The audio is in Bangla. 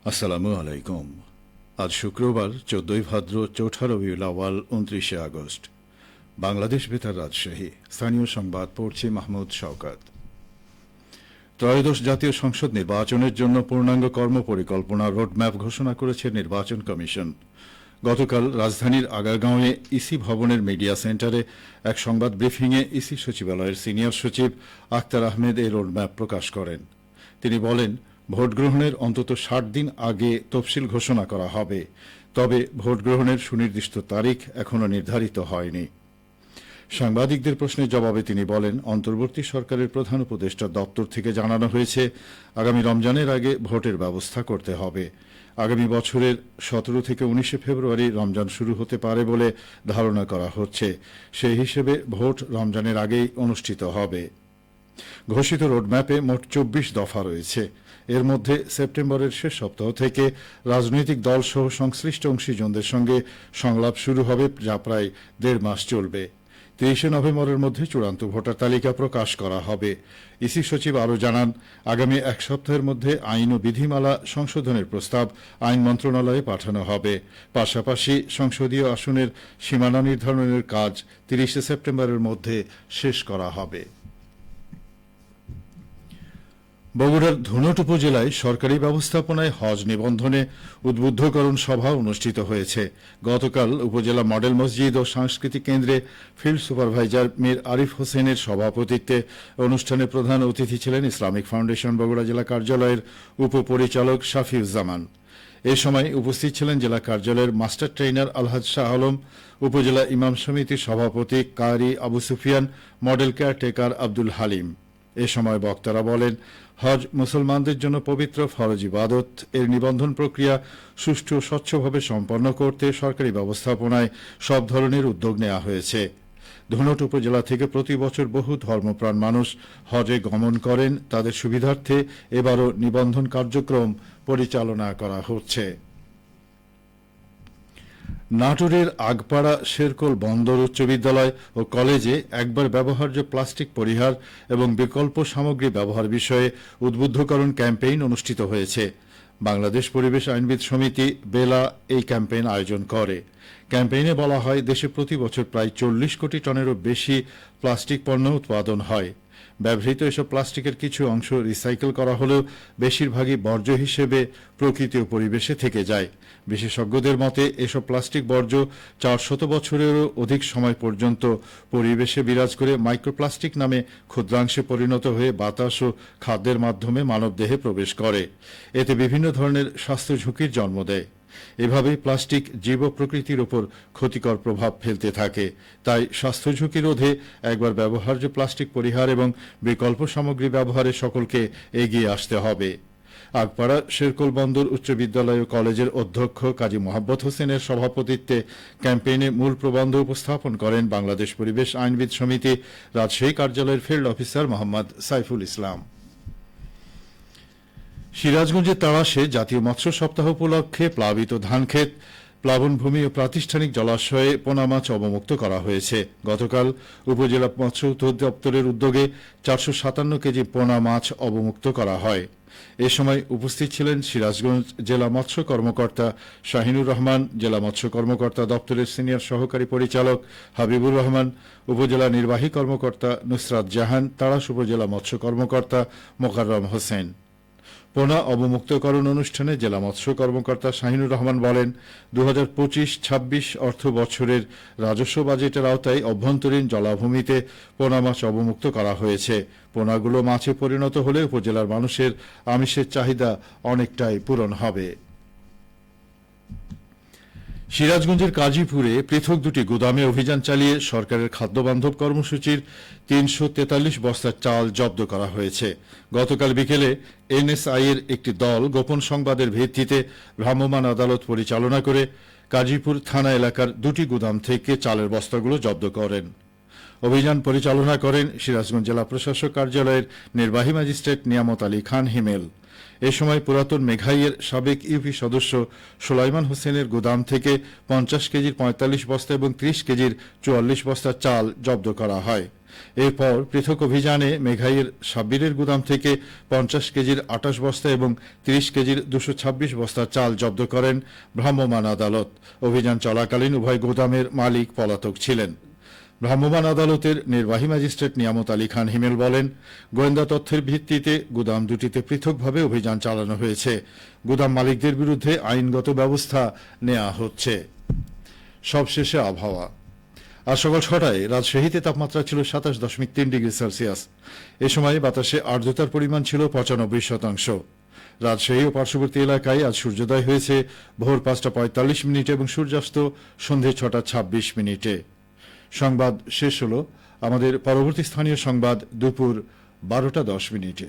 আসসালামু আলাইকুম। আজ শুক্রবার 14 ভাদ্র, চৌঠা রবিউল আওয়াল, 29 আগস্ট। বাংলাদেশ বেতার রাজশাহী। স্থানীয় সংবাদ পড়ছি মাহমুদ শওকত। ত্রয়োদশ জাতীয় সংসদ নির্বাচনের জন্য পূর্ণাঙ্গ কর্মপরিকল্পনা রোডম্যাপ ঘোষণা করেছে নির্বাচন কমিশন। গতকাল রাজধানীর আগারগাঁওয়ে ইসি ভবনের মিডিয়া সেন্টারে এক সংবাদ ব্রিফিংয়ে ইসি সচিবালয়ের সিনিয়র সচিব আক্তার আহমেদ এই রোডম্যাপ প্রকাশ করেন। তিনি বলেন, ভোট গ্রহণের অন্তত ৬০ দিন আগে তফসিল ঘোষণা করা হবে, তবে ভোট গ্রহণের সুনির্দিষ্ট তারিখ এখনও নির্ধারিত হয়নি। সাংবাদিকদের প্রশ্নের জবাবে তিনি বলেন, অন্তর্বর্তী সরকারের প্রধান উপদেষ্টার দপ্তর থেকে জানানো হয়েছে আগামী রমজানের আগে ভোটের ব্যবস্থা করতে হবে। আগামী বছরের ১৭ থেকে ১৯ ফেব্রুয়ারি রমজান শুরু হতে পারে বলে ধারণা করা হচ্ছে। সেই হিসেবে ভোট রমজানের আগেই অনুষ্ঠিত হবে। ঘোষিত রোডম্যাপে মোট ২৪ দফা রয়েছে। এর মধ্যে সেপ্টেম্বরের শেষ সপ্তাহ থেকে রাজনৈতিক দলসহ সংশ্লিষ্ট অংশীজনদের সঙ্গে সংলাপ শুরু হবে, যা প্রায় ১.৫ মাস চলবে। ৩০ নভেম্বরের মধ্যে চূড়ান্ত ভোটার তালিকা প্রকাশ করা হবে। ইসি সচিব আরও জানান, আগামী এক সপ্তাহের মধ্যে আইন ও বিধিমালা সংশোধনের প্রস্তাব আইন মন্ত্রণালয়ে পাঠানো হবে। পাশাপাশি সংসদীয় আসনের সীমানা নির্ধারণের কাজ ৩০ সেপ্টেম্বরের মধ্যে শেষ করা হবে। বগুড়ার ধুনট উপজেলায় সরকারি ব্যবস্থাপনায় হজ নিবন্ধনে উদ্বুদ্ধকরণ সভা অনুষ্ঠিত হয়েছে। গতকাল উপজেলা মডেল মসজিদ ও সাংস্কৃতিক কেন্দ্রে ফিল্ড সুপারভাইজার মীর আরিফ হোসেনের সভাপতিত্বে অনুষ্ঠানে প্রধান অতিথি ছিলেন ইসলামিক ফাউন্ডেশন বগুড়া জেলা কার্যালয়ের উপপরিচালক শাফিউজ্জামান। এ সময় উপস্থিত ছিলেন জেলা কার্যালয়ের মাস্টার ট্রেইনার আলহাজ শাহ আলম, উপজেলা ইমাম সমিতির সভাপতি কারি আবু সুফিয়ান, মডেল কেয়ারটেকার আব্দুল হালিম। এ সময় বক্তারা বলেন, হজ মুসলমানদের জন্য পবিত্র ফরজ ইবাদত। এর নিবন্ধন প্রক্রিয়া সুষ্ঠু ও স্বচ্ছভাবে সম্পন্ন করতে সরকারি ব্যবস্থাপনায় সব ধরনের উদ্যোগ নেওয়া হয়েছে। ধুনট উপজেলা থেকে প্রতি বছর বহু ধর্মপ্রাণ মানুষ হজে গমন করেন। তাদের সুবিধার্থে এবারও নিবন্ধন কার্যক্রম পরিচালনা করা হচ্ছে। নাটোরের আগপাড়া শেরকোল বন্দর উচ্চ বিদ্যালয় ও কলেজে একবার ব্যবহার্য প্লাস্টিক পরিহার এবং বিকল্প সামগ্রী ব্যবহার বিষয়ে উদ্বুদ্ধকরণ ক্যাম্পেইন অনুষ্ঠিত হয়েছে। বাংলাদেশ পরিবেশ আইনবিদ সমিতি বেলা এই ক্যাম্পেইন আয়োজন করে। ক্যাম্পেইনে বলা হয়, দেশে প্রতি বছর প্রায় ৪০ কোটি টনেরও বেশি প্লাস্টিক পণ্য উৎপাদন হয়। ব্যবহৃত এসব প্লাস্টিকের কিছু অংশ রিসাইকেল করা হলেও বেশিরভাগই বর্জ্য হিসেবে প্রকৃতি ও পরিবেশে থেকে যায়। বিশেষজ্ঞদের মতে, এসব প্লাস্টিক বর্জ্য ৪০০ বছরেরও অধিক সময় পর্যন্ত পরিবেশে বিরাজ করে মাইক্রোপ্লাস্টিক নামে ক্ষুদ্রাংশে পরিণত হয়ে বাতাস ও খাদ্যের মাধ্যমে মানবদেহে প্রবেশ করে। এতে বিভিন্ন ধরনের স্বাস্থ্য ঝুঁকির জন্ম দেয়। এভাবেই প্লাস্টিক জীব প্রকৃতির উপর ক্ষতিকর প্রভাব ফেলতে থাকে। তাই স্বাস্থ্য ঝুঁকি রোধে একবার ব্যবহার্য প্লাস্টিক পরিহার এবং বিকল্প সামগ্রী ব্যবহারে সকলকে এগিয়ে আসতে হবে। আগপাড়া শেরকোল বন্দর উচ্চ বিদ্যালয় ও কলেজের অধ্যক্ষ কাজী মোহাম্মদ হোসেনের সভাপতিত্বে ক্যাম্পেইনে মূল প্রবন্ধ উপস্থাপন করেন বাংলাদেশ পরিবেশ আইনবিদ সমিতি রাজশাহী কার্যালয়ের ফিল্ড অফিসার মোহাম্মদ সাইফুল ইসলাম। সিরাজগঞ্জের তাড়াশে জাতীয় মৎস্য সপ্তাহ উপলক্ষে প্লাবিত ধানক্ষেত, প্লাবনভূমি ও প্রাতিষ্ঠানিক জলাশয়ে পোনা মাছ অবমুক্ত করা হয়েছে। গতকাল উপজেলা মৎস্য দপ্তরের উদ্যোগে ৪৫৭ কেজি পোনা মাছ অবমুক্ত করা হয়। এ সময় উপস্থিত ছিলেন সিরাজগঞ্জ জেলা মৎস্য কর্মকর্তা শাহিনুর রহমান, জেলা মৎস্য কর্মকর্তা দপ্তরের সিনিয়র সহকারী পরিচালক হাবিবুর রহমান, উপজেলা নির্বাহী কর্মকর্তা নুসরাত জাহান, তাড়াশ উপজেলা মৎস্য কর্মকর্তা মোকাররম হোসেন। পোনা অবমুক্তকরণ অনুষ্ঠানে জেলা মৎস্য কর্মকর্তা শাহিনুর রহমান বলেন, ২০২৫-২৬ অর্থ বছরের রাজস্ব বাজেটের আওতায় অভ্যন্তরীণ জলাভূমিতে পোনা মাছ অবমুক্ত করা হয়েছে। পোনাগুলো মাছে পরিণত হলে উপজেলার মানুষের আমিষের চাহিদা অনেকটাই পূরণ হবে। সিরাজগঞ্জের কাজীপুরে পৃথক দুটি গুদামে অভিযান চালিয়ে সরকারের খাদ্যবান্ধব কর্মসূচির ৩৪৩ বস্তা চাল জব্দ করা হয়েছে। গতকাল বিকেলে এনএসআই এর একটি দল গোপন সংবাদের ভিত্তিতে ভ্রাম্যমাণ আদালত পরিচালনা করে কাজীপুর থানা এলাকার দুটি গুদাম থেকে চালের বস্তাগুলো জব্দ করেন। অভিযান পরিচালনা করেন সিরাজগঞ্জ জেলা প্রশাসক কার্যালয়ের নির্বাহী ম্যাজিস্ট্রেট নিয়ামত আলী খান হিমেল। এ সময় পুরাতন মেঘাইয়ের সাবেক ইউপি সদস্য সুলাইমান হোসেনের গোদাম থেকে 50 কেজির 45 বস্তা এবং 30 কেজির 44 বস্তা চাল জব্দ করা হয়। এরপর পৃথক অভিযানে মেঘাইয়ের সাব্বিরের গুদাম থেকে 50 কেজির 28 বস্তা এবং 30 কেজির 226 বস্তা চাল জব্দ করেন ভ্রাম্যমাণ আদালত। অভিযান চলাকালীন উভয় গোদামের মালিক পলাতক ছিলেন। ভ্রাম্যমাণ আদালতের নির্বাহী ম্যাজিস্ট্রেট নিয়ামত আলী খান হিমেল বলেন, গোয়েন্দা তথ্যের ভিত্তিতে গুদাম দুটিতে পৃথকভাবে অভিযান চালানো হয়েছে। গুদাম মালিকদের বিরুদ্ধে আইনগত ব্যবস্থা নেওয়া হচ্ছে। সবশেষে আবহাওয়া। আজ সকাল 6টায় রাজশাহীতে তাপমাত্রা ছিল 27.3 ডিগ্রি সেলসিয়াস। এ সময় বাতাসে আর্দ্রতার পরিমাণ ছিল 95%। রাজশাহী ও পার্শ্ববর্তী এলাকায় আজ সূর্যোদয় হয়েছে ভোর 5টা 45 মিনিটে এবং সূর্যাস্ত সন্ধে 6টা 26 মিনিটে। সংবাদ শেষ হল। আমাদের পরবর্তী স্থানীয় সংবাদ দুপুর 12টা 10 মিনিটে।